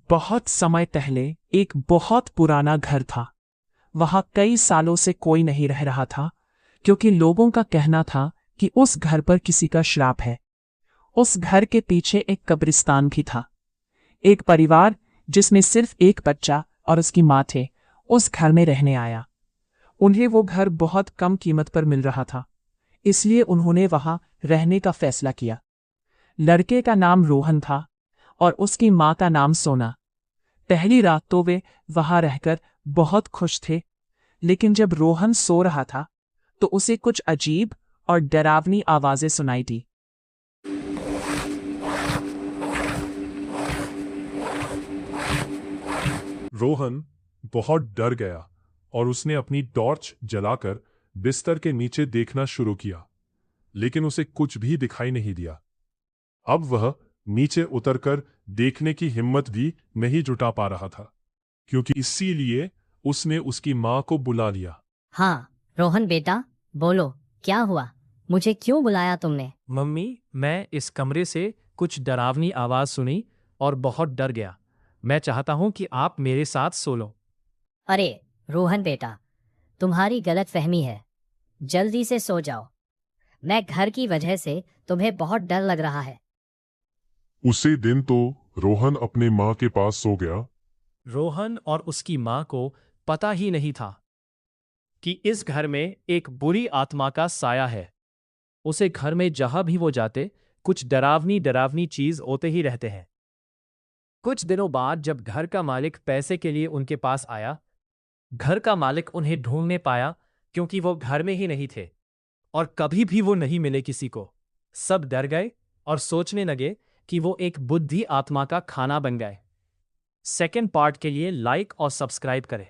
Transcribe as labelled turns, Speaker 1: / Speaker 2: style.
Speaker 1: बहुत समय पहले एक बहुत पुराना घर था। वहां कई सालों से कोई नहीं रह रहा था, क्योंकि लोगों का कहना था कि उस घर पर किसी का श्राप है। उस घर के पीछे एक कब्रिस्तान भी था। एक परिवार जिसमें सिर्फ एक बच्चा और उसकी माँ थे, उस घर में रहने आया। उन्हें वो घर बहुत कम कीमत पर मिल रहा था, इसलिए उन्होंने वहां रहने का फैसला किया। लड़के का नाम रोहन था और उसकी माँ का नाम सोना। पहली रात तो वे वहां रहकर बहुत खुश थे, लेकिन जब रोहन सो रहा था तो उसे कुछ अजीब और डरावनी आवाजें सुनाई दी।
Speaker 2: रोहन बहुत डर गया और उसने अपनी टॉर्च जलाकर बिस्तर के नीचे देखना शुरू किया, लेकिन उसे कुछ भी दिखाई नहीं दिया। अब वह नीचे उतरकर देखने की हिम्मत भी नहीं जुटा पा रहा था, क्योंकि इसीलिए उसने उसकी माँ को बुला लिया।
Speaker 3: हाँ, रोहन बेटा, बोलो, क्या हुआ? मुझे क्यों बुलाया तुमने?
Speaker 4: मम्मी, मैं इस कमरे से कुछ डरावनी आवाज सुनी और बहुत डर गया। मैं चाहता हूँ कि आप मेरे साथ सो लो।
Speaker 3: अरे रोहन बेटा, तुम्हारी गलतफहमी है। जल्दी से सो जाओ। मैं घर की वजह से तुम्हें बहुत डर लग रहा है।
Speaker 2: उसी दिन तो रोहन अपने माँ के पास सो गया।
Speaker 4: रोहन और उसकी माँ को पता ही नहीं था कि इस घर में एक बुरी आत्मा का साया है। उसे घर में जहां भी वो जाते, कुछ डरावनी डरावनी चीज होते ही रहते हैं। कुछ दिनों बाद जब घर का मालिक पैसे के लिए उनके पास आया, घर का मालिक उन्हें ढूंढने पाया, क्योंकि वो घर में ही नहीं थे और कभी भी वो नहीं मिले किसी को। सब डर गए और सोचने लगे कि वो एक बुद्धि आत्मा का खाना बन गए। सेकेंड पार्ट के लिए लाइक और सब्सक्राइब करें।